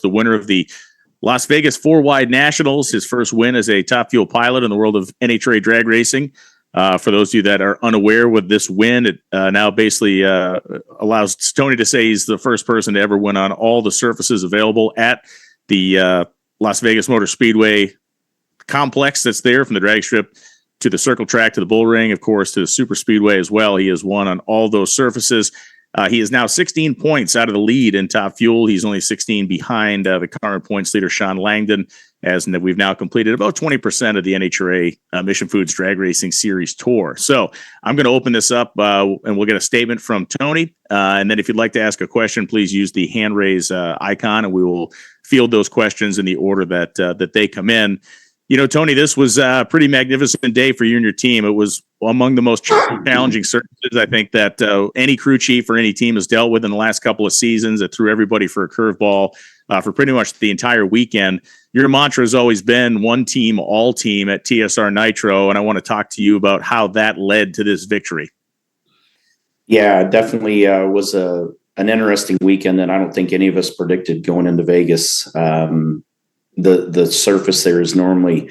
the winner of the Las Vegas 4-wide Nationals, his first win as a Top Fuel pilot in the world of NHRA drag racing. For those of you that are unaware, with this win, it now basically allows Tony to say he's the first person to ever win on all the surfaces available at the Las Vegas Motor Speedway complex that's there, from the drag strip to the circle track to the bull ring, of course, to the super speedway as well. He has won on all those surfaces. He is now 16 points out of the lead in Top Fuel. He's only 16 behind the current points leader, Sean Langdon, as we've now completed about 20% of the NHRA Mission Foods Drag Racing Series Tour. So I'm going to open this up and we'll get a statement from Tony. And then if you'd like to ask a question, please use the hand raise icon, and we will field those questions in the order that they come in. You know, Tony, this was a pretty magnificent day for you and your team. It was among the most challenging surfaces, I think, that any crew chief or any team has dealt with in the last couple of seasons. It threw everybody for a curveball for pretty much the entire weekend. Your mantra has always been one team, all team at TSR Nitro, and I want to talk to you about how that led to this victory. Yeah, it definitely was an interesting weekend that I don't think any of us predicted going into Vegas. The surface there is normally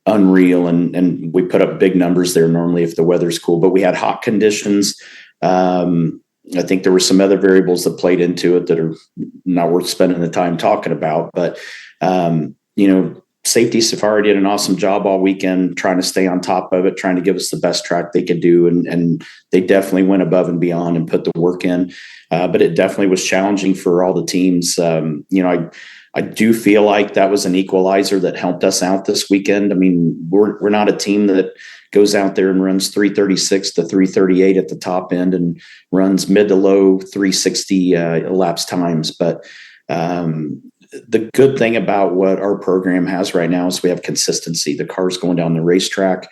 unreal, and we put up big numbers there normally if the weather's cool, but we had hot conditions. I think there were some other variables that played into it that are not worth spending the time talking about, but Safety Safari did an awesome job all weekend trying to stay on top of it, trying to give us the best track they could do, and they definitely went above and beyond and put the work in, but it definitely was challenging for all the teams. I do feel like that was an equalizer that helped us out this weekend. I mean, we're not a team that goes out there and runs 336 to 338 at the top end and runs mid to low 360 elapsed times. But the good thing about what our program has right now is we have consistency. The car's going down the racetrack.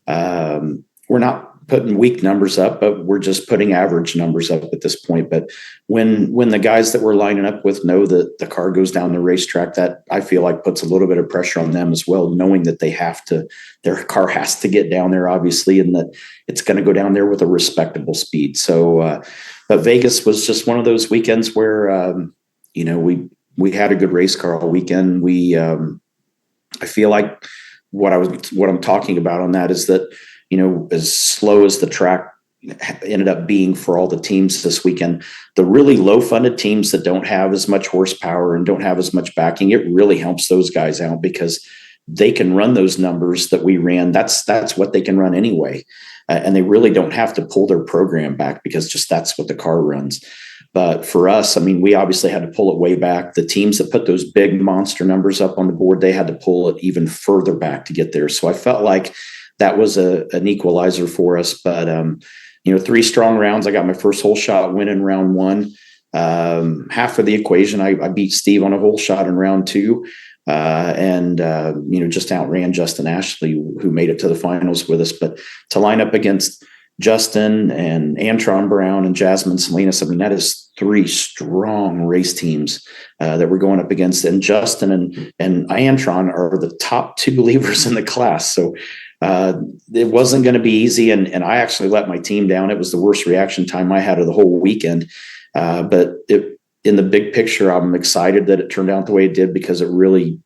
We're not putting weak numbers up, but we're just putting average numbers up at this point. But when the guys that we're lining up with know that the car goes down the racetrack, that I feel like puts a little bit of pressure on them as well, knowing that their car has to get down there, obviously, and that it's going to go down there with a respectable speed. So, but Vegas was just one of those weekends where, we had a good race car all weekend. I feel like what I'm talking about on that is that, as slow as the track ended up being for all the teams this weekend, the really low funded teams that don't have as much horsepower and don't have as much backing, it really helps those guys out because they can run those numbers that we ran. That's what they can run anyway. And they really don't have to pull their program back because just that's what the car runs. But for us, I mean, we obviously had to pull it way back. The teams that put those big monster numbers up on the board, they had to pull it even further back to get there. So I felt like that was an equalizer for us. But, 3 strong rounds. I got my first hole shot win in round 1. Half of the equation, I beat Steve on a hole shot in round 2. Just outran Justin Ashley, who made it to the finals with us. But to line up against Justin and Antron Brown and Jasmine Salinas, I mean, that is 3 strong race teams that we're going up against. And Justin and Antron are the top 2 leavers in the class. So it wasn't going to be easy. And I actually let my team down. It was the worst reaction time I had of the whole weekend. But in the big picture, I'm excited that it turned out the way it did because it really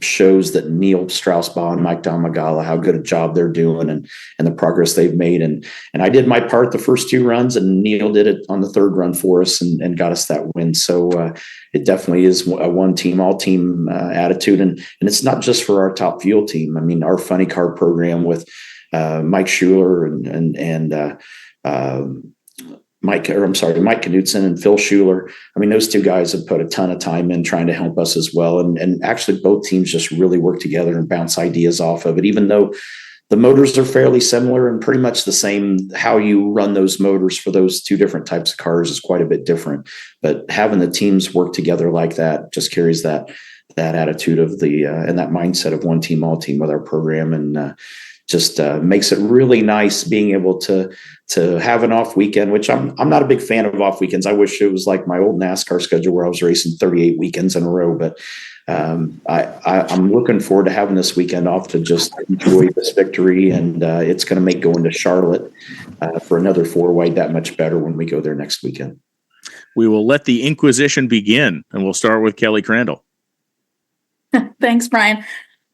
shows that Neil Straussbaugh and Mike Domagala, how good a job they're doing and the progress they've made. And I did my part the first 2 runs, and Neil did it on the 3rd run for us and got us that win. So it definitely is a one team, all team attitude. And it's not just for our Top Fuel team. I mean, our funny car program with Mike Schuler and Mike Knudsen and Phil Schuler. I mean, those 2 guys have put a ton of time in trying to help us as well. And actually both teams just really work together and bounce ideas off of it, even though the motors are fairly similar and pretty much the same. How you run those motors for those 2 different types of cars is quite a bit different, but having the teams work together like that just carries that attitude of and that mindset of one team, all team with our program. And just makes it really nice being able to have an off weekend, which I'm not a big fan of off weekends. I wish it was like my old NASCAR schedule where I was racing 38 weekends in a row. But I'm looking forward to having this weekend off to just enjoy this victory. And it's going to make going to Charlotte for another 4-wide that much better when we go there next weekend. We will let the Inquisition begin, and we'll start with Kelly Crandall. Thanks, Brian.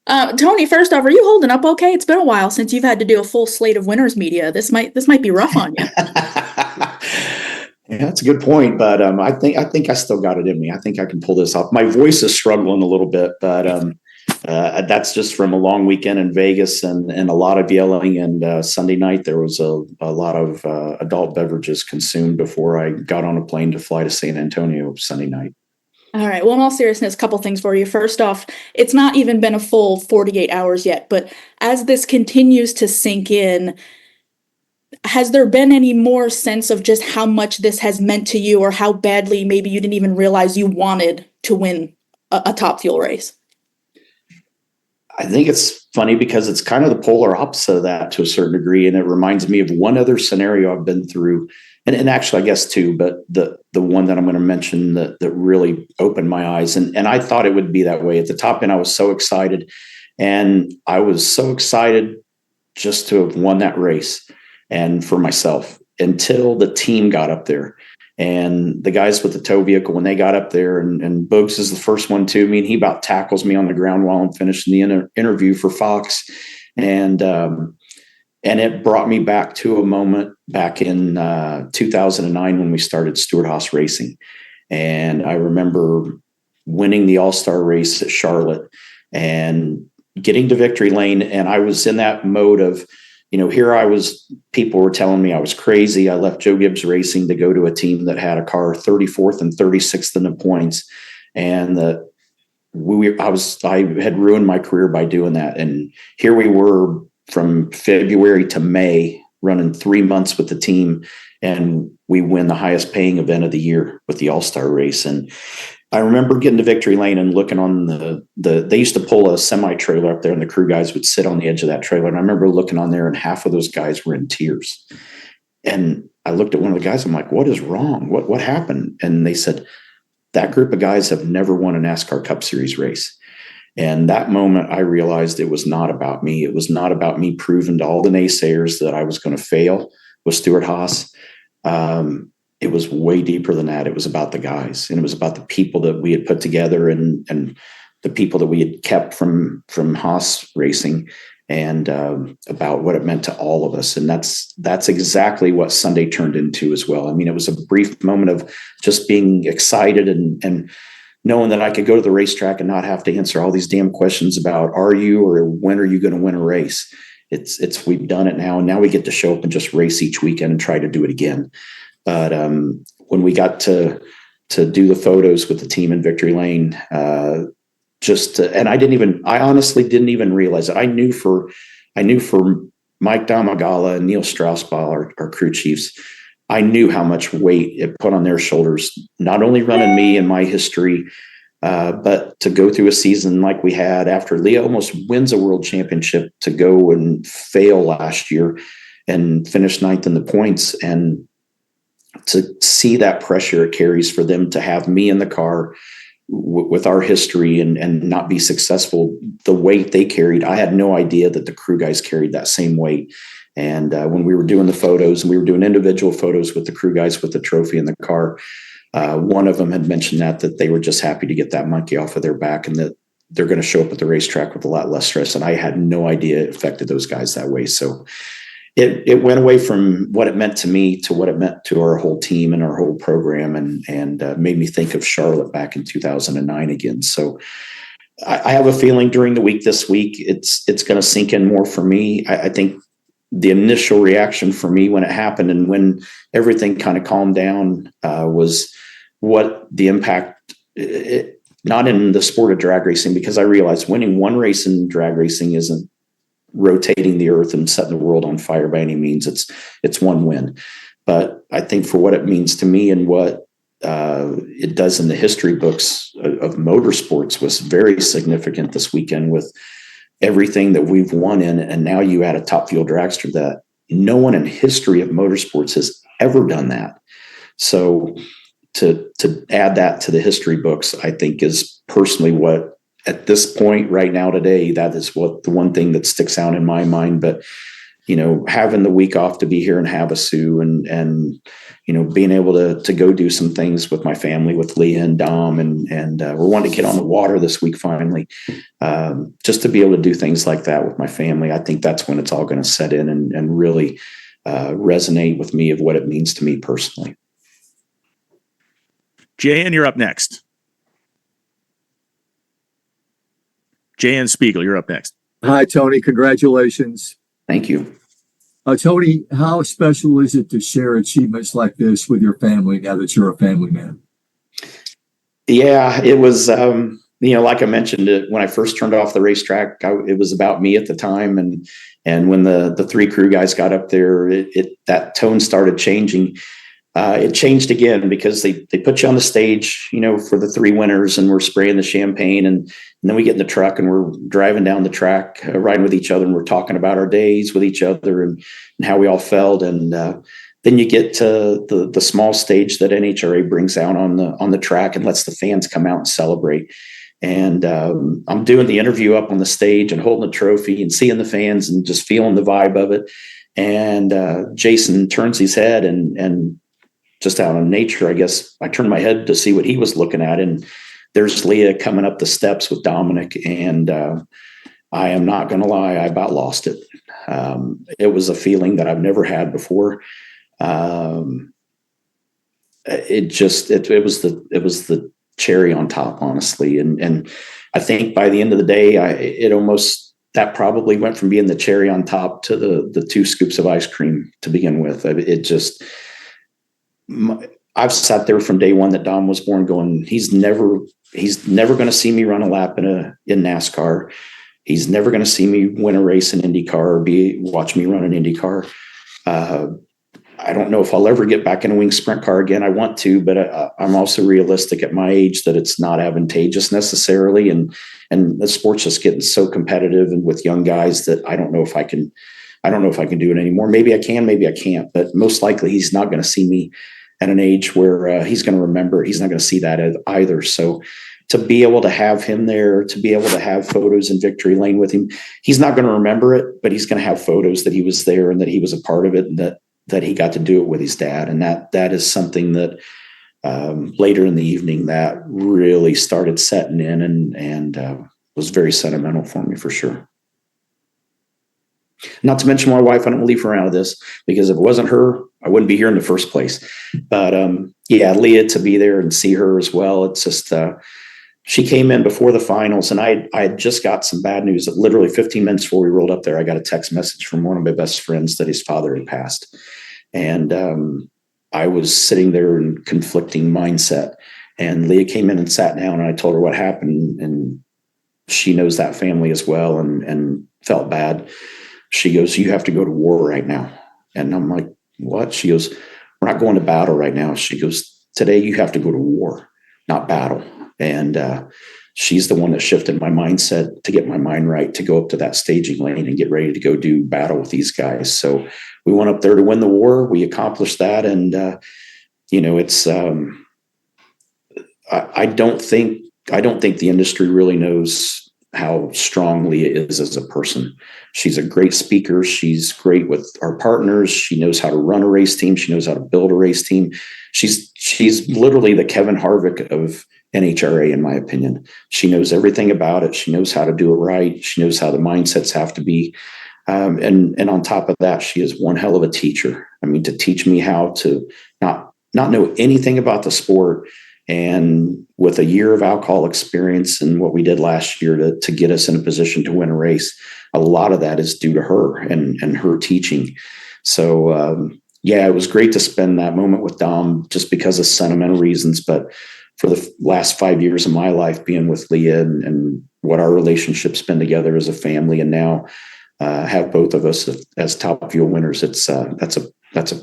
Tony, first off, are you holding up okay? It's been a while since you've had to do a full slate of winners media. This might be rough on you. Yeah, that's a good point, but I think I still got it in me. I think I can pull this off. My voice is struggling a little bit, but that's just from a long weekend in Vegas and a lot of yelling. And Sunday night there was a lot of adult beverages consumed before I got on a plane to fly to San Antonio Sunday night. All right. Well, in all seriousness, a couple things for you. First off, it's not even been a full 48 hours yet, but as this continues to sink in, has there been any more sense of just how much this has meant to you, or how badly maybe you didn't even realize you wanted to win a Top Fuel race? I think it's funny because it's kind of the polar opposite of that to a certain degree. And it reminds me of one other scenario I've been through. And actually, I guess two, but the one that I'm going to mention that really opened my eyes. And I thought it would be that way. At the top end, I was so excited. And I was so excited just to have won that race and for myself until the team got up there. And the guys with the tow vehicle, when they got up there, and Bogues is the first one to me, and he about tackles me on the ground while I'm finishing the interview for Fox. And it brought me back to a moment back in 2009 when we started Stewart Haas Racing. And I remember winning the All-Star race at Charlotte and getting to victory lane. And I was in that mode of, here I was, people were telling me I was crazy. I left Joe Gibbs Racing to go to a team that had a car 34th and 36th in the points. And I had ruined my career by doing that. And here we were from February to May running 3 months with the team, and we win the highest paying event of the year with the All-Star race. And I remember getting to victory lane and looking on they used to pull a semi trailer up there, and the crew guys would sit on the edge of that trailer. And I remember looking on there, and half of those guys were in tears. And I looked at one of the guys. I'm like, what is wrong? What happened? And they said, that group of guys have never won a NASCAR Cup Series race. And that moment, I realized it was not about me. It was not about me proving to all the naysayers that I was going to fail with Stewart Haas. It was way deeper than that. It was about the guys, and it was about the people that we had put together and the people that we had kept from Haas Racing, and about what it meant to all of us. And that's exactly what Sunday turned into as well. I mean, it was a brief moment of just being excited and knowing that I could go to the racetrack and not have to answer all these damn questions about are you or when are you going to win a race. It's we've done it now, and now we get to show up and just race each weekend and try to do it again. But when we got to do the photos with the team in victory lane, and I honestly didn't even realize it. I knew for Mike Domagala and Neil Straussball, our crew chiefs, I knew how much weight it put on their shoulders, not only running me and my history, but to go through a season like we had after Leah almost wins a world championship, to go and fail last year and finish ninth in the points, and to see that pressure it carries for them to have me in the car with our history and not be successful, the weight they carried. I had no idea that the crew guys carried that same weight. And when we were doing the photos, and we were doing individual photos with the crew guys with the trophy in the car, one of them had mentioned that they were just happy to get that monkey off of their back, and that they're going to show up at the racetrack with a lot less stress. And I had no idea it affected those guys that way. So it went away from what it meant to me to what it meant to our whole team and our whole program, and made me think of Charlotte back in 2009 again. So I have a feeling during the week this week, it's going to sink in more for me. I think the initial reaction for me when it happened and when everything kind of calmed down was what the impact, not in the sport of drag racing, because I realized winning one race in drag racing isn't rotating the earth and setting the world on fire by any means. It's one win. But I think for what it means to me and what it does in the history books of motorsports was very significant this weekend with everything that we've won in. And now you add a Top Fuel dragster that no one in history of motorsports has ever done that. So to add that to the history books, I think is personally what, at this point right now today, that is what the one thing that sticks out in my mind. But, having the week off to be here in Havasu and being able to go do some things with my family, with Leah and Dom, and we're wanting to get on the water this week finally, just to be able to do things like that with my family. I think that's when it's all going to set in and really resonate with me of what it means to me personally. Jan, you're up next. Jan Spiegel, you're up next. Hi, Tony. Congratulations. Thank you. Tony, how special is it to share achievements like this with your family now that you're a family man? Yeah, it was, like I mentioned, when I first turned off the racetrack, it was about me at the time. And when the three crew guys got up there, that tone started changing. It changed again because they put you on the stage, for the three winners, and we're spraying the champagne, and then we get in the truck and we're driving down the track, riding with each other, and we're talking about our days with each other and how we all felt. And then you get to the small stage that NHRA brings out on the track and lets the fans come out and celebrate. And I'm doing the interview up on the stage and holding the trophy and seeing the fans and just feeling the vibe of it. And Jason turns his head and just out of nature, I guess, I turned my head to see what he was looking at. And there's Leah coming up the steps with Dominic. And I am not going to lie, I about lost it. It was a feeling that I've never had before. It was the cherry on top, honestly. And I think by the end of the day, that probably went from being the cherry on top to the 2 scoops of ice cream to begin with. I've sat there from day one that Dom was born going, he's never going to see me run a lap in NASCAR. He's never going to see me win a race in IndyCar or watch me run an IndyCar. I don't know if I'll ever get back in a wing sprint car again. I want to, but I'm also realistic at my age that it's not advantageous necessarily. And the sport's just getting so competitive and with young guys that I don't know if I can do it anymore. Maybe I can, maybe I can't, but most likely he's not going to see me at an age where he's going to remember it. He's not going to see that either. So to be able to have him there, to be able to have photos in victory lane with him, he's not going to remember it, but he's going to have photos that he was there and that he was a part of it, and that he got to do it with his dad. And that is something that later in the evening that really started setting in and was very sentimental for me for sure. Not to mention my wife. I don't leave her out of this because if it wasn't her, I wouldn't be here in the first place. But Leah, to be there and see her as well. It's just, she came in before the finals, and I had just got some bad news. That literally 15 minutes before we rolled up there, I got a text message from one of my best friends that his father had passed. And I was sitting there in conflicting mindset, and Leah came in and sat down, and I told her what happened, and she knows that family as well and felt bad. She goes, "You have to go to war right now." And I'm like, "What?" She goes, "We're not going to battle right now." She goes, "Today you have to go to war, not battle." And she's the one that shifted my mindset to get my mind right, to go up to that staging lane and get ready to go do battle with these guys. So we went up there to win the war. We accomplished that. And, it's, I don't think the industry really knows how strong Leah is as a person. She's a great speaker. She's great with our partners. She knows how to run a race team. She knows how to build a race team. She's literally the Kevin Harvick of NHRA, in my opinion. She knows everything about it. She knows how to do it right. She knows how the mindsets have to be. And on top of that, she is one hell of a teacher. I mean, to teach me how to not know anything about the sport, and with a year of alcohol experience and what we did last year to get us in a position to win a race, a lot of that is due to her and her teaching. So, it was great to spend that moment with Dom just because of sentimental reasons. But for the last 5 years of my life being with Leah and what our relationship's been together as a family, and now have both of us as Top Fuel winners, that's a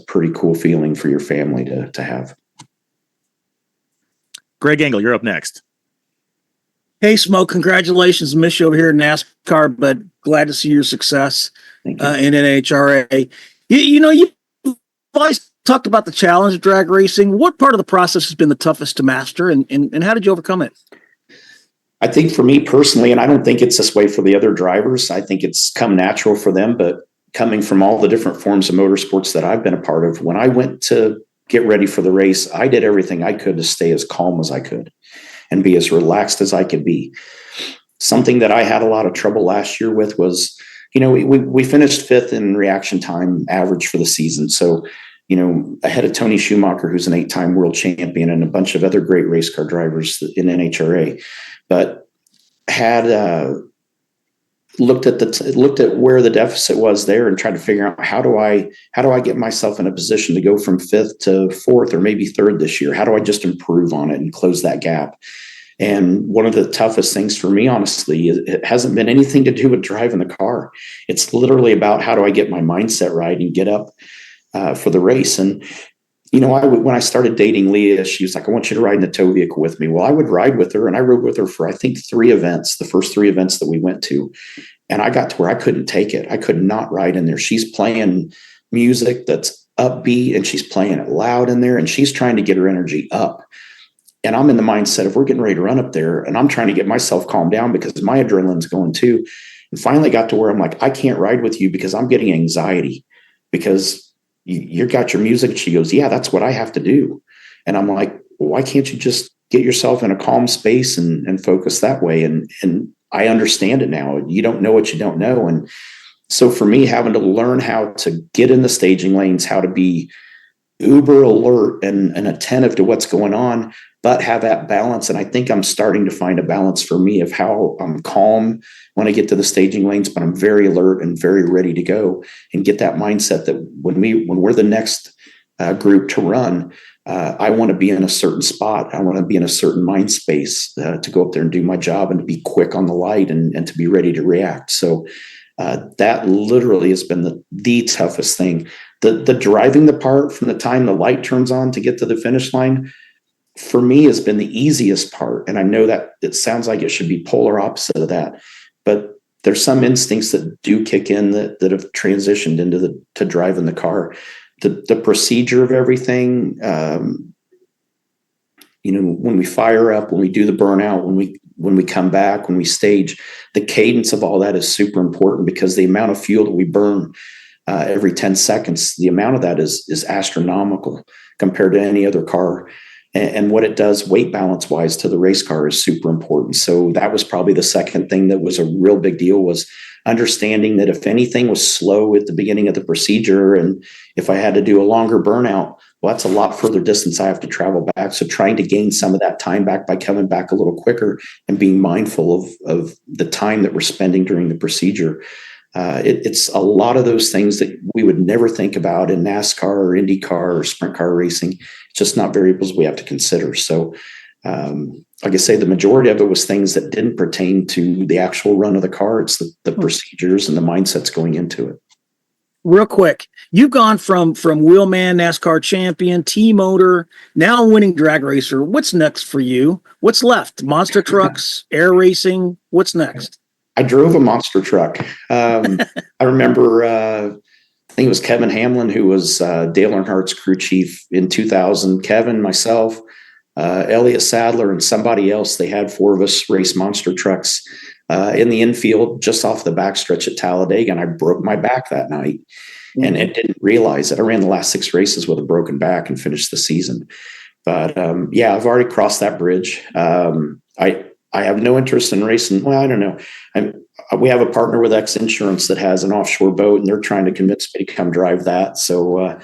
pretty cool feeling for your family to have. Greg Engel, you're up next. Hey, Smoke, congratulations. Miss you over here in NASCAR, but glad to see your success in NHRA. You've always talked about the challenge of drag racing. What part of the process has been the toughest to master, and how did you overcome it? I think for me personally, and I don't think it's this way for the other drivers, I think it's come natural for them, but coming from all the different forms of motorsports that I've been a part of, when I went to get ready for the race, I did everything I could to stay as calm as I could and be as relaxed as I could be. Something that I had a lot of trouble last year with was, we finished 5th in reaction time average for the season. So, ahead of Tony Schumacher, who's an 8-time world champion, and a bunch of other great race car drivers in NHRA, but had looked at where the deficit was there and tried to figure out how do I get myself in a position to go from 5th to 4th or maybe 3rd this year? How do I just improve on it and close that gap? And one of the toughest things for me, honestly, it hasn't been anything to do with driving the car. It's literally about how do I get my mindset right and get up for the race. And, when I started dating Leah, she was like, I want you to ride in the tow vehicle with me. Well, I would ride with her, and I rode with her for, I think, 3 events, the first 3 events that we went to. And I got to where I couldn't take it. I could not ride in there. She's playing music that's upbeat, and she's playing it loud in there, and she's trying to get her energy up. And I'm in the mindset of we're getting ready to run up there, and I'm trying to get myself calmed down because my adrenaline's going too. And finally got to where I'm like, I can't ride with you because I'm getting anxiety because you got your music. She goes, yeah, that's what I have to do. And I'm like, well, why can't you just get yourself in a calm space and focus that way? And I understand it now. You don't know what you don't know. And so for me, having to learn how to get in the staging lanes, how to be uber alert and attentive to what's going on, but have that balance. And I think I'm starting to find a balance for me of how I'm calm when I get to the staging lanes, but I'm very alert and very ready to go and get that mindset that when we're the next group to run, I want to be in a certain spot. I want to be in a certain mind space to go up there and do my job and to be quick on the light and to be ready to react. So that literally has been the toughest thing. The driving the part from the time the light turns on to get to the finish line, for me, has been the easiest part. And I know that it sounds like it should be polar opposite of that, but there's some instincts that do kick in that have transitioned into to driving the car. The procedure of everything, when we fire up, when we do the burnout, when we come back, when we stage, the cadence of all that is super important because the amount of fuel that we burn every 10 seconds, the amount of that is astronomical compared to any other car. And what it does weight balance wise to the race car is super important. So that was probably the second thing that was a real big deal, was understanding that if anything was slow at the beginning of the procedure, and if I had to do a longer burnout, well, that's a lot further distance I have to travel back. So trying to gain some of that time back by coming back a little quicker and being mindful of the time that we're spending during the procedure. It's a lot of those things that we would never think about in NASCAR or IndyCar or sprint car racing. It's just not variables we have to consider. So, like I say, the majority of it was things that didn't pertain to the actual run of the car. It's the procedures and the mindsets going into it. Real quick, you've gone from wheelman, NASCAR champion, T-motor, now winning drag racer. What's next for you? What's left? Monster trucks, air racing. What's next? I drove a monster truck. I remember, I think it was Kevin Hamlin, who was Dale Earnhardt's crew chief in 2000. Kevin, myself, Elliott Sadler, and somebody else. They had 4 of us race monster trucks in the infield just off the backstretch at Talladega, and I broke my back that night and didn't realize it. I ran the last 6 races with a broken back and finished the season. But I've already crossed that bridge. I have no interest in racing. Well, I don't know. We have a partner with X Insurance that has an offshore boat, and they're trying to convince me to come drive that. So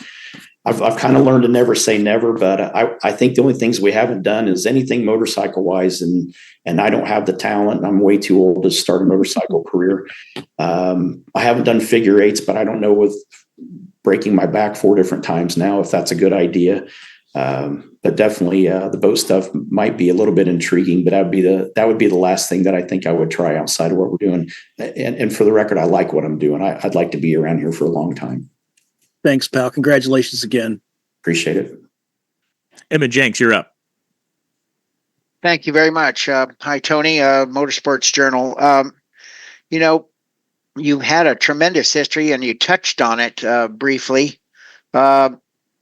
I've kind of learned to never say never, but I think the only things we haven't done is anything motorcycle wise, and I don't have the talent. I'm way too old to start a motorcycle career. I haven't done figure 8s, but I don't know, with breaking my back 4 different times now, if that's a good idea. But definitely the boat stuff might be a little bit intriguing, but that would be the last thing that I think I would try outside of what we're doing. And for the record, I like what I'm doing. I'd like to be around here for a long time. Thanks, pal. Congratulations again. Appreciate it. Emmett Jenks, you're up. Thank you very much. Hi, Tony, Motorsports Journal. You've had a tremendous history, and you touched on it briefly.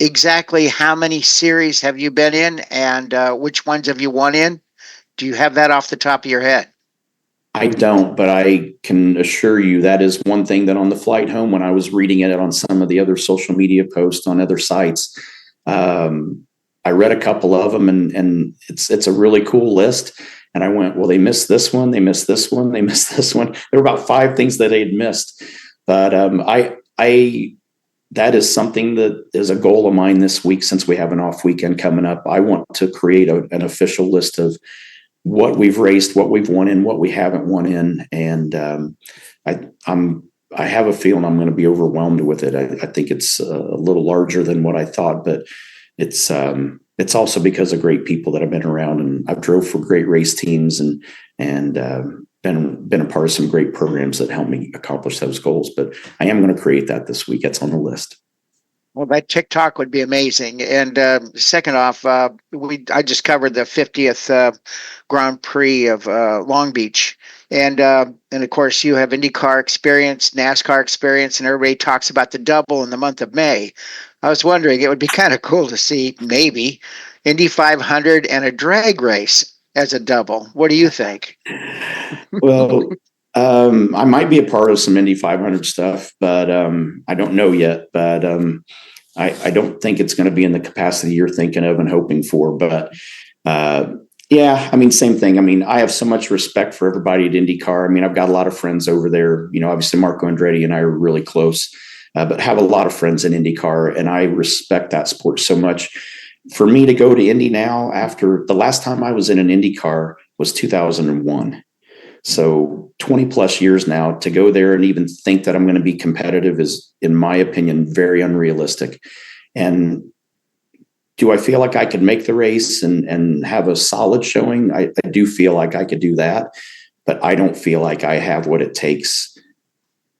Exactly how many series have you been in, and which ones have you won in? Do you have that off the top of your head? I don't, but I can assure you that is one thing that on the flight home, when I was reading it on some of the other social media posts on other sites, I read a couple of them, and it's a really cool list. And I went, well, they missed this one, they missed this one, they missed this one. There were about 5 things that they'd missed. But I that is something that is a goal of mine this week, since we have an off weekend coming up. I want to create an official list of what we've raced, what we've won in, what we haven't won in. And I have a feeling I'm going to be overwhelmed with it. I think it's a little larger than what I thought, but it's also because of great people that I've been around, and I've drove for great race teams and been a part of some great programs that helped me accomplish those goals. But I am going to create that this week. It's on the list. Well, that TikTok would be amazing. And second off, I just covered the 50th Grand Prix of Long Beach, and of course you have IndyCar experience, NASCAR experience, and everybody talks about the double in the month of May. I was wondering, it would be kind of cool to see maybe Indy 500 and a drag race as a double. What do you think? Well, I might be a part of some Indy 500 stuff, but I don't know yet. But I don't think it's going to be in the capacity you're thinking of and hoping for. But yeah, I mean, same thing. I mean, I have so much respect for everybody at IndyCar. I mean, I've got a lot of friends over there. You know, obviously Marco Andretti and I are really close, but have a lot of friends in IndyCar, and I respect that sport so much. For me to go to Indy now, after the last time I was in an IndyCar was 2001. So 20 plus years now, to go there and even think that I'm going to be competitive is, in my opinion, very unrealistic. And do I feel like I could make the race and have a solid showing? I do feel like I could do that, but I don't feel like I have what it takes,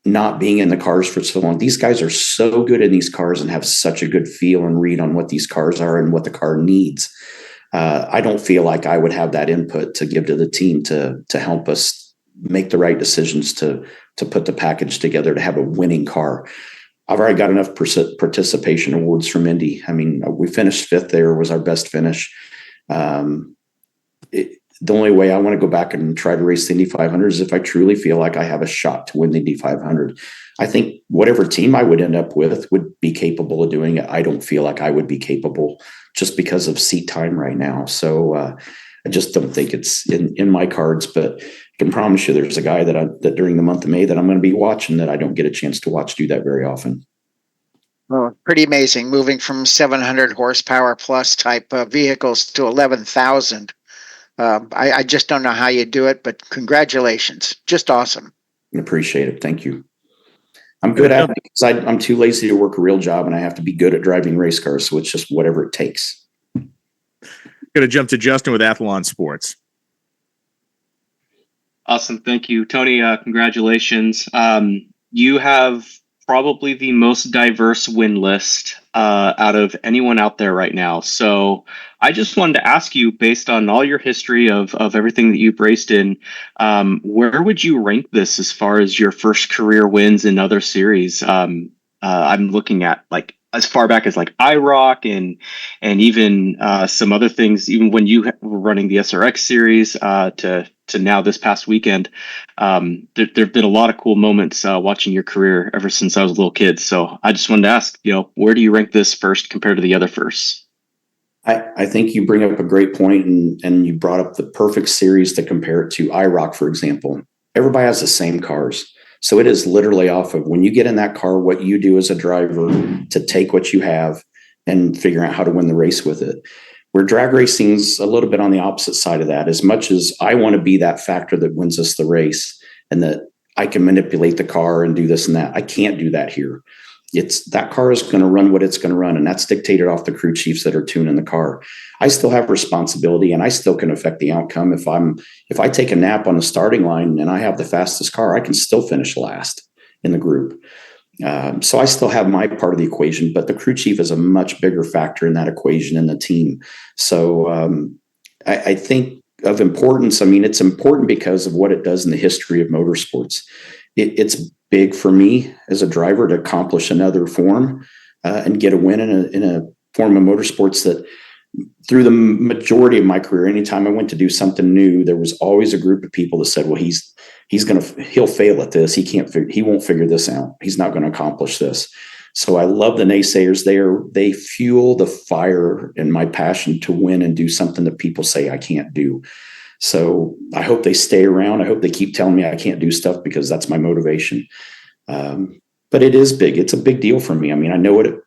not being in the cars for so long. These guys are so good in these cars and have such a good feel and read on what these cars are and what the car needs. I don't feel like I would have that input to give to the team to help us make the right decisions to put the package together to have a winning car. I've already got enough participation awards from Indy. I mean, we finished 5th there, was our best finish. The only way I want to go back and try to race the Indy 500 is if I truly feel like I have a shot to win the Indy 500. I think whatever team I would end up with would be capable of doing it. I don't feel like I would be capable just because of seat time right now. So I just don't think it's in my cards, but I can promise you there's a guy that during the month of May that I'm going to be watching that I don't get a chance to watch do that very often. Well, pretty amazing, moving from 700 horsepower plus type vehicles to 11,000. I just don't know how you do it, but congratulations. Just awesome. I appreciate it. Thank you. I'm good at it because I'm too lazy to work a real job, and I have to be good at driving race cars. So it's just whatever it takes. Going to jump to Justin with Athlon Sports. Awesome. Thank you, Tony. Congratulations. You have probably the most diverse win list out of anyone out there right now. So I just wanted to ask you, based on all your history of everything that you've raced in, where would you rank this as far as your first career wins in other series? I'm looking at like as far back as like IROC and even some other things, even when you were running the SRX series to now this past weekend. There've been a lot of cool moments watching your career ever since I was a little kid. So I just wanted to ask, where do you rank this first compared to the other firsts? I think you bring up a great point, and you brought up the perfect series to compare it to. IROC, for example. Everybody has the same cars. So it is literally off of when you get in that car, what you do as a driver to take what you have and figure out how to win the race with it. Where drag racing's a little bit on the opposite side of that. As much as I want to be that factor that wins us the race and that I can manipulate the car and do this and that, I can't do that here. It's that car is going to run what it's going to run, and that's dictated off the crew chiefs that are tuning the car. I still have responsibility, and I still can affect the outcome. If I take a nap on the starting line and I have the fastest car, I can still finish last in the group. So I still have my part of the equation, but the crew chief is a much bigger factor in that equation in the team. So I think of importance. I mean, it's important because of what it does in the history of motorsports. It's big for me as a driver to accomplish another form and get a win in a form of motorsports that through the majority of my career, anytime I went to do something new, there was always a group of people that said, well, he'll fail at this. He won't figure this out. He's not going to accomplish this. So I love the naysayers. They fuel the fire and my passion to win and do something that people say I can't do. So I hope they stay around. I hope they keep telling me I can't do stuff, because that's my motivation. But it is big. It's a big deal for me. I mean, I know it.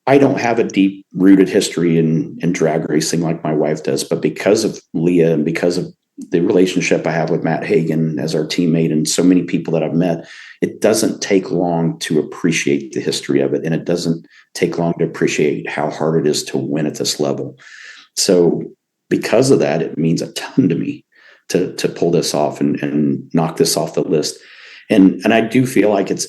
I don't have a deep rooted history in drag racing like my wife does, but because of Leah and because of the relationship I have with Matt Hagan as our teammate and so many people that I've met, it doesn't take long to appreciate the history of it. And it doesn't take long to appreciate how hard it is to win at this level. So because of that, it means a ton to me to pull this off and knock this off the list. And I do feel like it's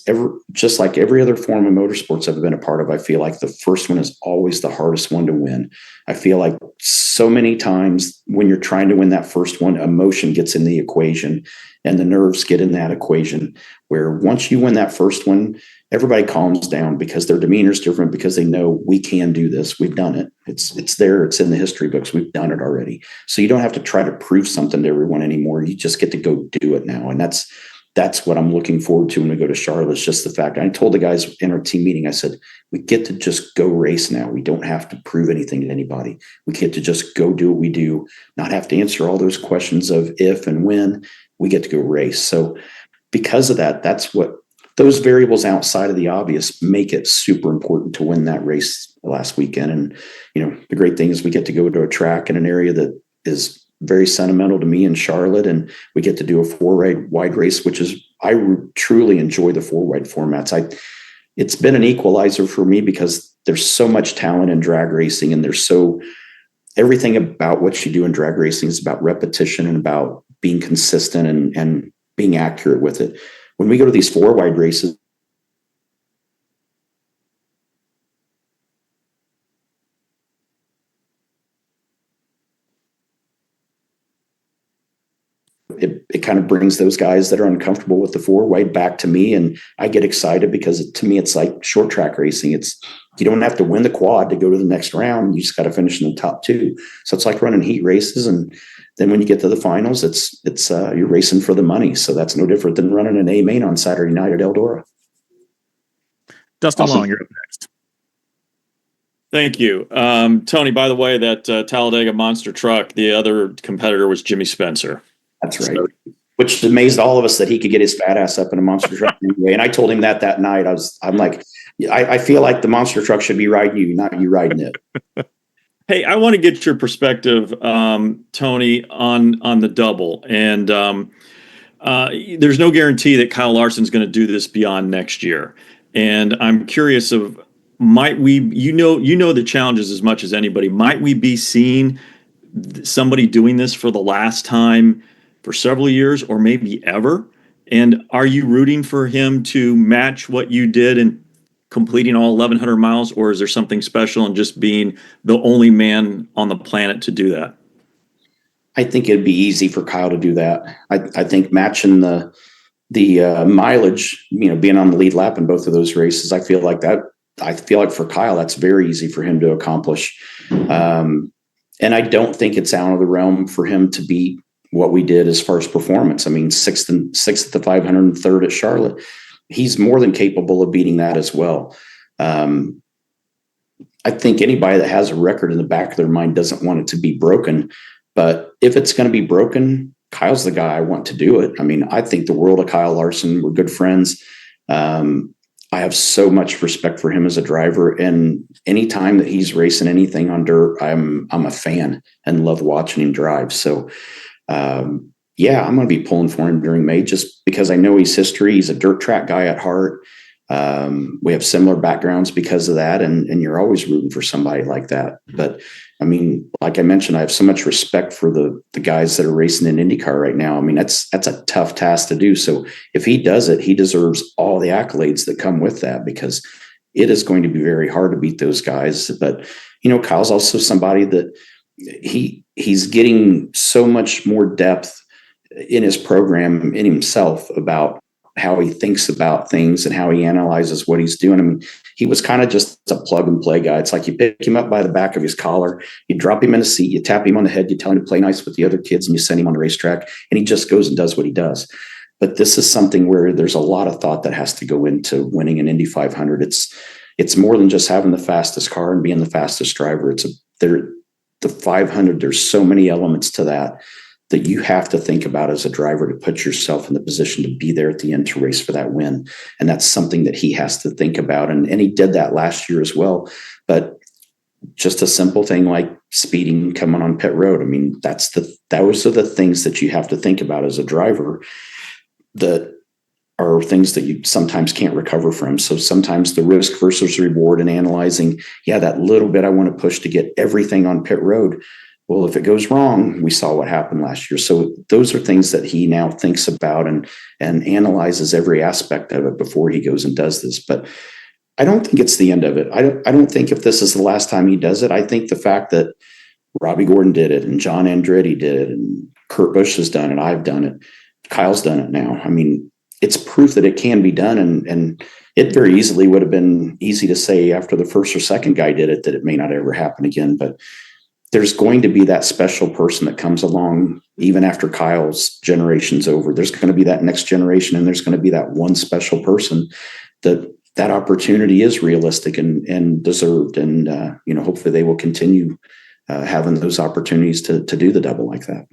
just like every other form of motorsports I've been a part of. I feel like the first one is always the hardest one to win. I feel like so many times when you're trying to win that first one, emotion gets in the equation and the nerves get in that equation, where once you win that first one, everybody calms down because their demeanor is different, because they know we can do this. We've done it. It's there. It's in the history books. We've done it already. So you don't have to try to prove something to everyone anymore. You just get to go do it now. And that's what I'm looking forward to when we go to Charlotte. It's just the fact. I told the guys in our team meeting, I said, we get to just go race now. We don't have to prove anything to anybody. We get to just go do what we do, not have to answer all those questions of if and when. We get to go race. So because of that, that's what those variables outside of the obvious make it super important to win that race last weekend. And, the great thing is we get to go to a track in an area that is very sentimental to me in Charlotte, and we get to do a 4-wide race, which is, I truly enjoy the 4-wide formats. It's been an equalizer for me because there's so much talent in drag racing, and everything about what you do in drag racing is about repetition and about being consistent and being accurate with it. When we go to these 4-wide races, it kind of brings those guys that are uncomfortable with the 4-wide back to me, and I get excited because to me it's like short track racing. You don't have to win the quad to go to the next round. You just got to finish in the top 2. So it's like running heat races, and then when you get to the finals, it's you're racing for the money. So that's no different than running an A main on Saturday night at Eldora. Dustin Awesome. Long, you're up next. Thank you. Tony, by the way, that Talladega monster truck, the other competitor was Jimmy Spencer. That's right. Which amazed all of us that he could get his fat ass up in a monster truck anyway. And I told him that night. I'm like, I feel like the monster truck should be riding you, not you riding it. Hey, I want to get your perspective, Tony, on the double. And there's no guarantee that Kyle Larson's going to do this beyond next year. And I'm curious of, might we, you know the challenges as much as anybody. Might we be seeing somebody doing this for the last time for several years or maybe ever? And are you rooting for him to match what you did in completing all 1,100 miles, or is there something special in just being the only man on the planet to do that? I think it'd be easy for Kyle to do that. I think matching the mileage, being on the lead lap in both of those races, I feel like for Kyle, that's very easy for him to accomplish. And I don't think it's out of the realm for him to beat what we did as far as performance. I mean, sixth at the 500 and third at Charlotte. He's more than capable of beating that as well. I think anybody that has a record in the back of their mind doesn't want it to be broken. But if it's going to be broken, Kyle's the guy I want to do it. I mean, I think the world of Kyle Larson. We're good friends. I have so much respect for him as a driver, and anytime that he's racing anything on dirt, I'm a fan and love watching him drive. So, yeah, I'm going to be pulling for him during May just because I know his history. He's a dirt track guy at heart. We have similar backgrounds because of that, and you're always rooting for somebody like that. But I mean, like I mentioned, I have so much respect for the guys that are racing in IndyCar right now. I mean, that's a tough task to do. So if he does it, he deserves all the accolades that come with that, because it is going to be very hard to beat those guys. But Kyle's also somebody that he's getting so much more depth in his program, in himself, about how he thinks about things and how he analyzes what he's doing. I mean, he was kind of just a plug and play guy. It's like you pick him up by the back of his collar, you drop him in a seat, you tap him on the head, you tell him to play nice with the other kids, and you send him on the racetrack, and he just goes and does what he does. But this is something where there's a lot of thought that has to go into winning an Indy 500. It's more than just having the fastest car and being the fastest driver. The 500. There's so many elements to that you have to think about as a driver to put yourself in the position to be there at the end to race for that win. And that's something that he has to think about. And he did that last year as well. But just a simple thing like speeding, coming on pit road. I mean, those are the things that you have to think about as a driver that are things that you sometimes can't recover from. So sometimes the risk versus reward and analyzing, that little bit I want to push to get everything on pit road. Well, if it goes wrong, we saw what happened last year. So those are things that he now thinks about and analyzes every aspect of it before he goes and does this. But I don't think it's the end of it. I don't think if this is the last time he does it. I think the fact that Robbie Gordon did it and John Andretti did it and Kurt Busch has done it, I've done it, Kyle's done it now. I mean, it's proof that it can be done. And it very easily would have been easy to say after the first or second guy did it that it may not ever happen again. But there's going to be that special person that comes along even after Kyle's generation's over. There's going to be that next generation, and there's going to be that one special person that opportunity is realistic and deserved. And, hopefully they will continue having those opportunities to do the double like that.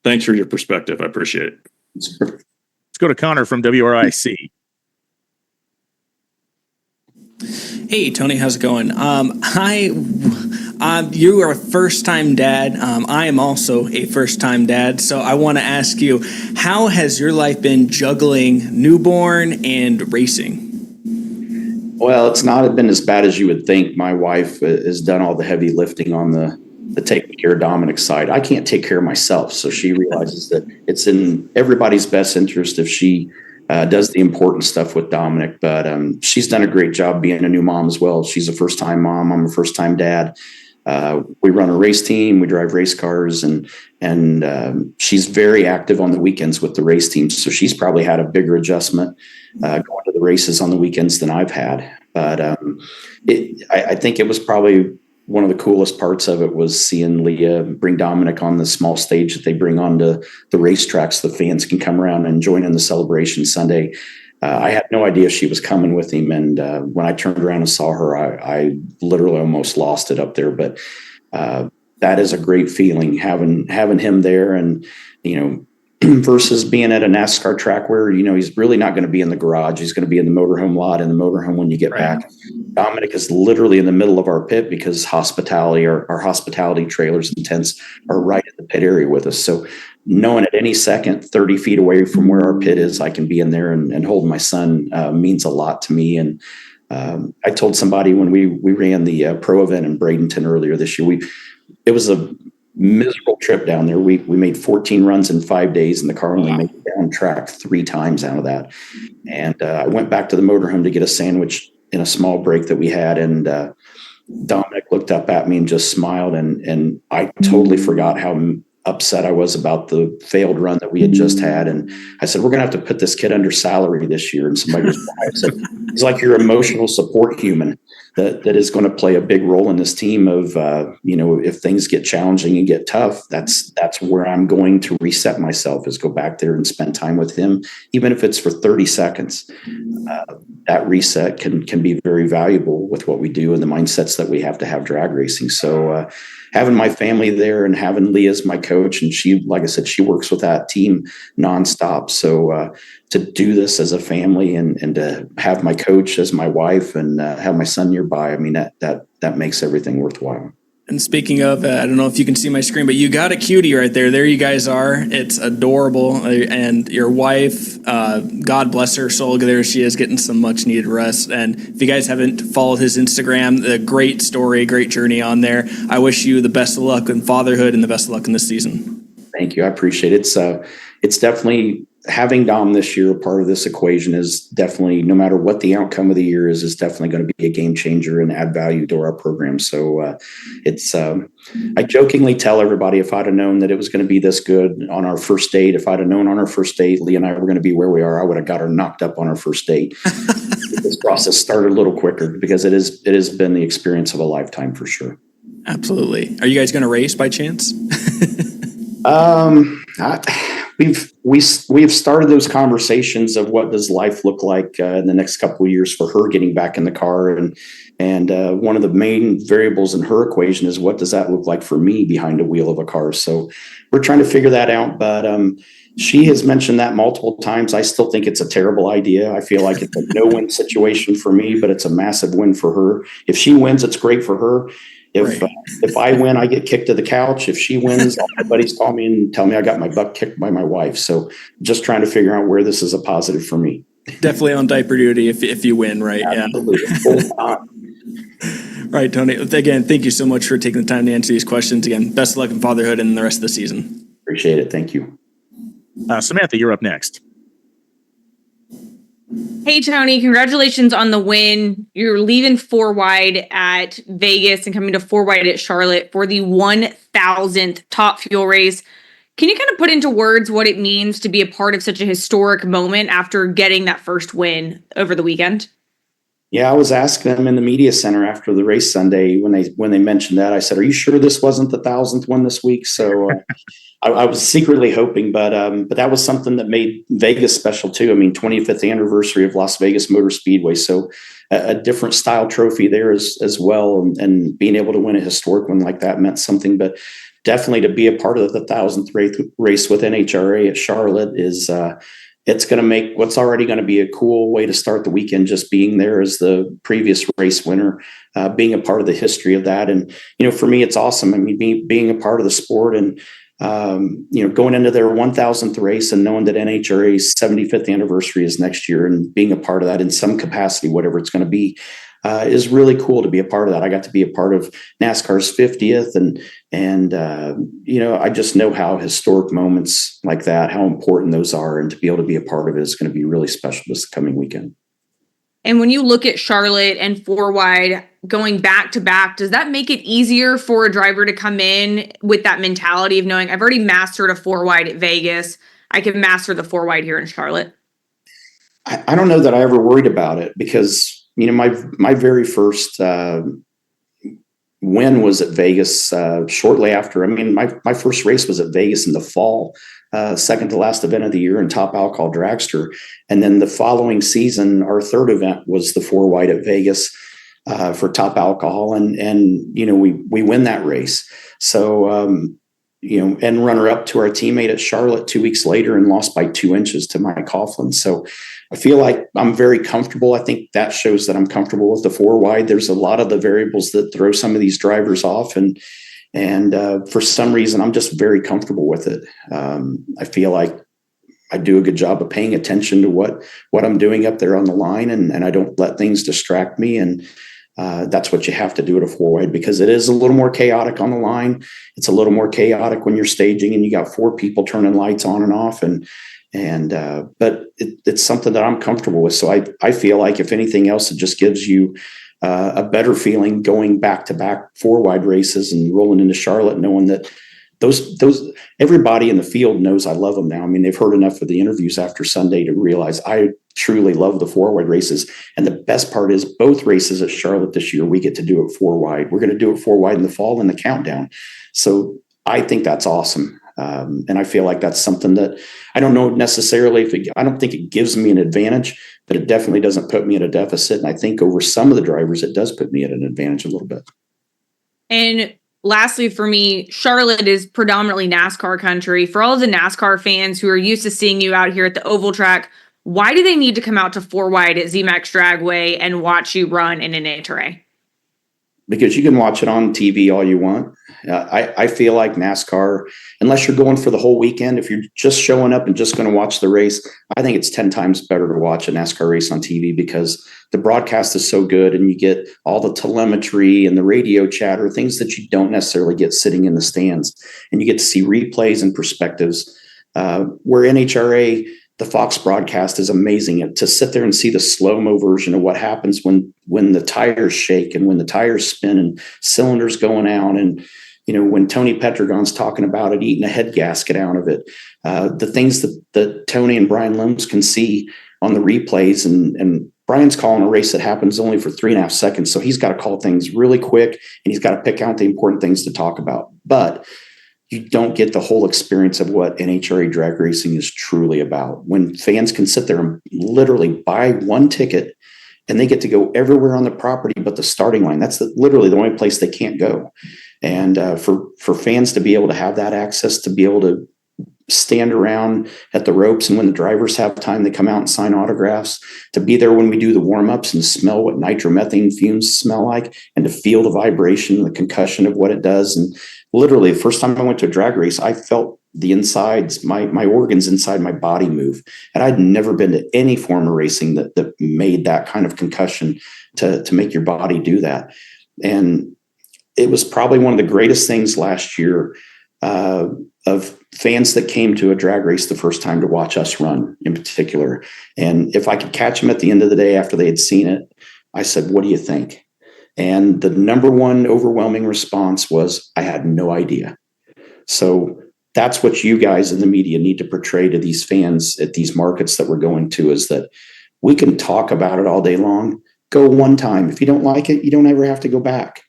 Thanks for your perspective. I appreciate it. Let's go to Connor from WRIC. Hey, Tony, how's it going? You are a first-time dad. I am also a first-time dad. So I want to ask you, how has your life been juggling newborn and racing? Well, it's not been as bad as you would think. My wife has done all the heavy lifting on the taking care of Dominic's side. I can't take care of myself. So she realizes that it's in everybody's best interest if she does the important stuff with Dominic. But she's done a great job being a new mom as well. She's a first-time mom. I'm a first-time dad. We run a race team. We drive race cars, and she's very active on the weekends with the race team. So she's probably had a bigger adjustment going to the races on the weekends than I've had. But I think it was probably one of the coolest parts of it was seeing Leah bring Dominic on the small stage that they bring onto the racetracks. So the fans can come around and join in the celebration Sunday. I had no idea she was coming with him. And when I turned around and saw her, I literally almost lost it up there. But that is a great feeling, having him there. And, versus being at a NASCAR track where, he's really not going to be in the garage. He's going to be in the motorhome lot, in the motorhome when you get back. Dominic is literally in the middle of our pit because our hospitality trailers and tents are right in the pit area with us. So knowing at any second, 30 feet away from where our pit is, I can be in there and hold my son means a lot to me. And I told somebody when we ran the pro event in Bradenton earlier this year, it was a miserable trip down there. We made 14 runs in 5 days, and the car only made it down track 3 times out of that. And I went back to the motorhome to get a sandwich in a small break that we had. And Dominic looked up at me and just smiled. And I totally forgot how upset I was about the failed run that we had just had. And I said, we're going to have to put this kid under salary this year. And somebody was quiet. I said, he's like your emotional support human that is going to play a big role in this team of, if things get challenging and get tough, that's where I'm going to reset myself, is go back there and spend time with him, even if it's for 30 seconds. That reset can be very valuable with what we do and the mindsets that we have to have drag racing. So having my family there and having Leah as my coach, and she, like I said, she works with that team nonstop. So to do this as a family and to have my coach as my wife and have my son nearby, I mean, that makes everything worthwhile. And speaking of, I don't know if you can see my screen, but you got a cutie right there. There you guys are. It's adorable. And your wife, God bless her soul, there she is getting some much needed rest. And if you guys haven't followed his Instagram, the great story, great journey on there. I wish you the best of luck in fatherhood and the best of luck in this season. Thank you. I appreciate it. It's definitely having Dom this year, part of this equation is definitely, no matter what the outcome of the year is definitely going to be a game changer and add value to our program. So I jokingly tell everybody, if I'd have known that it was going to be this good on our first date, if I'd have known on our first date, Lee and I were going to be where we are, I would have got her knocked up on our first date. This process started a little quicker because it has been the experience of a lifetime for sure. Absolutely. Are you guys going to race by chance? we have started those conversations of what does life look like in the next couple of years for her getting back in the car, and one of the main variables in her equation is what does that look like for me behind a wheel of a car. So we're trying to figure that out, but she has mentioned that multiple times. I still think it's a terrible idea. I feel like it's a no-win situation for me, but it's a massive win for her. If she wins, it's great for her. If I win, I get kicked to the couch. If she wins, all my buddies call me and tell me I got my butt kicked by my wife. So just trying to figure out where this is a positive for me. Definitely on diaper duty if you win, right? Absolutely. Yeah. Right, Tony. Again, thank you so much for taking the time to answer these questions. Again, best of luck in fatherhood and the rest of the season. Appreciate it. Thank you. Samantha, you're up next. Hey, Tony, congratulations on the win. You're leaving 4 wide at Vegas and coming to 4 wide at Charlotte for the 1,000th Top Fuel race. Can you kind of put into words what it means to be a part of such a historic moment after getting that first win over the weekend? Yeah, I was asking them in the media center after the race Sunday when they mentioned that. I said, "Are you sure this wasn't the 1,000th one this week?" So I was secretly hoping, but that was something that made Vegas special too. I mean, 25th anniversary of Las Vegas Motor Speedway, so a different style trophy there as well, and being able to win a historic one like that meant something. But definitely to be a part of the 1,000th race with NHRA at Charlotte is. It's going to make what's already going to be a cool way to start the weekend, just being there as the previous race winner, being a part of the history of that. And, for me, it's awesome. I mean, being a part of the sport and, going into their 1,000th race and knowing that NHRA's 75th anniversary is next year and being a part of that in some capacity, whatever it's going to be, is really cool to be a part of that. I got to be a part of NASCAR's 50th and I just know how historic moments like that, how important those are, and to be able to be a part of it is going to be really special this coming weekend. And when you look at Charlotte and 4 wide going back to back, does that make it easier for a driver to come in with that mentality of knowing I've already mastered a 4 wide at Vegas, I can master the 4 wide here in Charlotte? I don't know that I ever worried about it because my very first win was at Vegas shortly after. I mean, my first race was at Vegas in the fall, second to last event of the year in Top Alcohol Dragster. And then the following season, our third event was the 4 wide at Vegas for Top Alcohol. And we win that race. So, and runner up to our teammate at Charlotte 2 weeks later and lost by 2 inches to Mike Coughlin. So I feel like I'm very comfortable. I think that shows that I'm comfortable with the 4 wide. There's a lot of the variables that throw some of these drivers off. And for some reason, I'm just very comfortable with it. I feel like I do a good job of paying attention to what I'm doing up there on the line. And I don't let things distract me. And that's what you have to do at a 4 wide because it is a little more chaotic on the line. It's a little more chaotic when you're staging and you got 4 people turning lights on and off but it's something that I'm comfortable with. So I feel like if anything else, it just gives you a better feeling going back to back 4 wide races and rolling into Charlotte, knowing that those everybody in the field knows I love them now. I mean, they've heard enough of the interviews after Sunday to realize I truly love the 4 wide races. And the best part is both races at Charlotte this year, we get to do it 4 wide. We're going to do it 4 wide in the fall in the countdown. So I think that's awesome. And I feel like that's something that I don't know necessarily I don't think it gives me an advantage, but it definitely doesn't put me at a deficit. And I think over some of the drivers, it does put me at an advantage a little bit. And lastly, for me, Charlotte is predominantly NASCAR country. For all of the NASCAR fans who are used to seeing you out here at the oval track, why do they need to come out to 4 wide at ZMAX Dragway and watch you run in an NHRA? Because you can watch it on TV all you want. I feel like NASCAR, unless you're going for the whole weekend, if you're just showing up and just going to watch the race, I think it's 10 times better to watch a NASCAR race on TV because the broadcast is so good and you get all the telemetry and the radio chatter, things that you don't necessarily get sitting in the stands. And you get to see replays and perspectives where NHRA, the Fox broadcast is amazing. To sit there and see the slow-mo version of what happens when the tires shake and when the tires spin and cylinders going out and, when Tony Petragon's talking about it, eating a head gasket out of it, the things that Tony and Brian Loams can see on the replays and Brian's calling a race that happens only for 3.5 seconds. So he's got to call things really quick and he's got to pick out the important things to talk about. But you don't get the whole experience of what NHRA drag racing is truly about. When fans can sit there and literally buy one ticket and they get to go everywhere on the property but the starting line. That's literally the only place they can't go. And for fans to be able to have that access, to be able to stand around at the ropes, and when the drivers have time, they come out and sign autographs, to be there when we do the warm-ups and smell what nitromethane fumes smell like, and to feel the vibration, the concussion of what it does. And literally the first time I went to a drag race, I felt the insides, my organs inside my body move. And I'd never been to any form of racing that made that kind of concussion to make your body do that. And it was probably one of the greatest things last year, of fans that came to a drag race the first time to watch us run in particular. And if I could catch them at the end of the day after they had seen it, I said, "What do you think?" And the number one overwhelming response was, "I had no idea." So that's what you guys in the media need to portray to these fans at these markets that we're going to, is that we can talk about it all day long. Go one time. If you don't like it, you don't ever have to go back.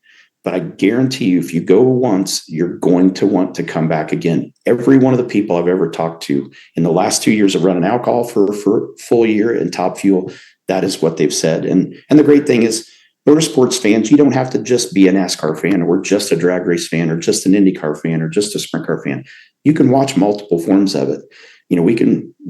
But I guarantee you, if you go once, you're going to want to come back again. Every one of the people I've ever talked to in the last 2 years of running alcohol for a full year in Top Fuel, that is what they've said. And the great thing is, motorsports fans, you don't have to just be a NASCAR fan or just a drag race fan or just an IndyCar fan or just a sprint car fan. You can watch multiple forms of it. You know, we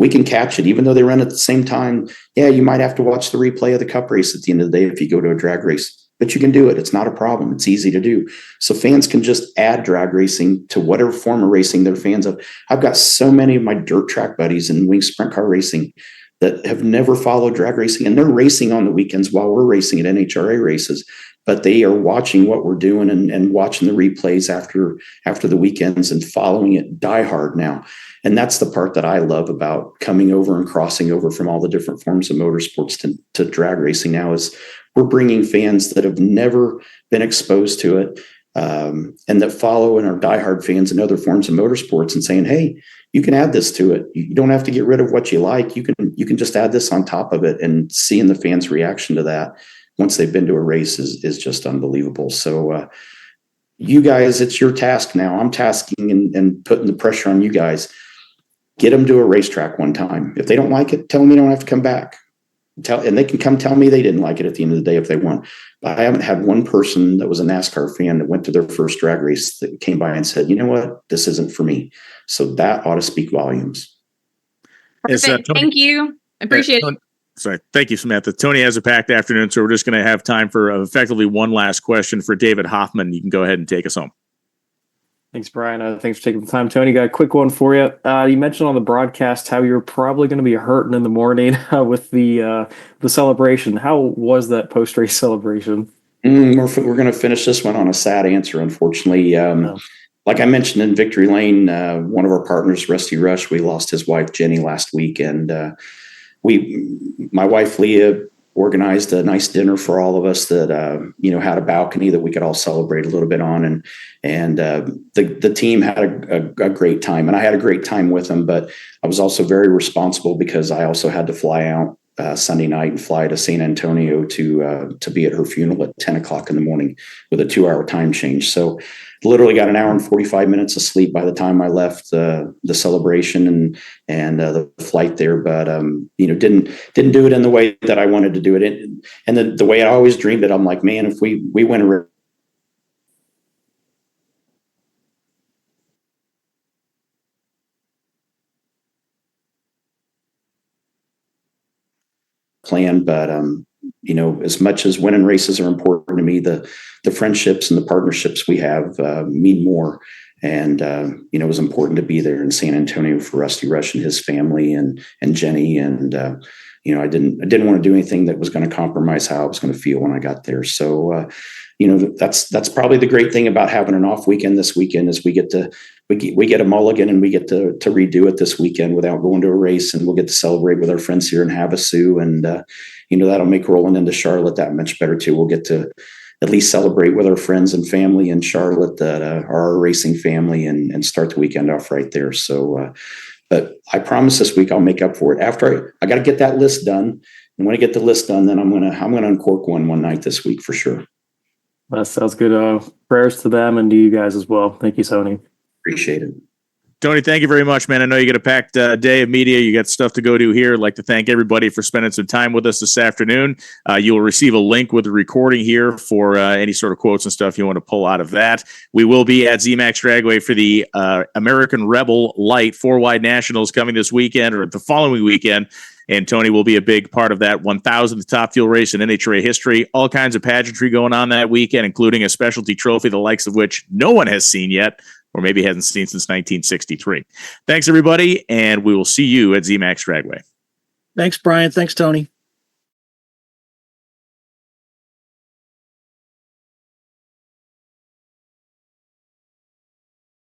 can catch it, even though they run at the same time. Yeah, you might have to watch the replay of the Cup race at the end of the day if you go to a drag race. But you can do it. It's not a problem. It's easy to do. So fans can just add drag racing to whatever form of racing they're fans of. I've got so many of my dirt track buddies in wing sprint car racing that have never followed drag racing, and they're racing on the weekends while we're racing at NHRA races. But they are watching what we're doing and watching the replays after the weekends and following it diehard now. And that's the part that I love about coming over and crossing over from all the different forms of motorsports to drag racing now, is we're bringing fans that have never been exposed to it, and that follow and are diehard fans in other forms of motorsports, and saying, "Hey, you can add this to it. You don't have to get rid of what you like. You can just add this on top of it." And seeing the fans' reaction to that once they've been to a race is just unbelievable. So you guys, it's your task now. I'm tasking and putting the pressure on you guys. Get them to a racetrack one time. If they don't like it, tell them you don't have to come back. And they can come tell me they didn't like it at the end of the day if they want. But I haven't had one person that was a NASCAR fan that went to their first drag race that came by and said, "You know what, this isn't for me." So that ought to speak volumes. Perfect. Thank you. I appreciate it. Sorry. Thank you, Samantha. Tony has a packed afternoon, so we're just going to have time for effectively one last question for David Hoffman. You can go ahead and take us home. Thanks, Brian. Thanks for taking the time. Tony, got a quick one for you. You mentioned on the broadcast how you're probably going to be hurting in the morning with the celebration. How was that post-race celebration? We're going to finish this one on a sad answer, unfortunately. Like I mentioned in Victory Lane, one of our partners, Rusty Rush, we lost his wife, Jenny, last week. And my wife, Leah, organized a nice dinner for all of us that, had a balcony that we could all celebrate a little bit on. And the team had a great time, and I had a great time with them, but I was also very responsible because I also had to fly out Sunday night and fly to San Antonio to be at her funeral at 10 o'clock in the morning with a 2-hour time change. So literally got an hour and 45 minutes of sleep by the time I left the celebration and the flight there. But, didn't do it in the way that I wanted to do it. And the way I always dreamed it, I'm like, man, if we win a plan, but as much as winning races are important to me, the friendships and the partnerships we have mean more. And it was important to be there in San Antonio for Rusty Rush and his family and Jenny. And I didn't want to do anything that was going to compromise how I was going to feel when I got there. So that's probably the great thing about having an off weekend this weekend, is we get a mulligan and we get to redo it this weekend without going to a race, and we'll get to celebrate with our friends here in Havasu. And that'll make rolling into Charlotte that much better too. We'll get to at least celebrate with our friends and family in Charlotte that are our racing family, and start the weekend off right there. So, but I promise this week I'll make up for it. After I got to get that list done, and when I get the list done, then I'm gonna uncork one night this week for sure. That sounds good. Prayers to them and to you guys as well. Thank you, Tony. Appreciate it. Tony, thank you very much, man. I know you got a packed day of media. You got stuff to go to here. I'd like to thank everybody for spending some time with us this afternoon. You will receive a link with the recording here for any sort of quotes and stuff you want to pull out of that. We will be at ZMAX Dragway for the American Rebel Light 4-Wide Nationals coming this weekend or the following weekend. And Tony will be a big part of that 1,000th top fuel race in NHRA history. All kinds of pageantry going on that weekend, including a specialty trophy, the likes of which no one has seen yet, or maybe hasn't seen since 1963. Thanks, everybody, and we will see you at ZMAX Dragway. Thanks, Brian. Thanks, Tony.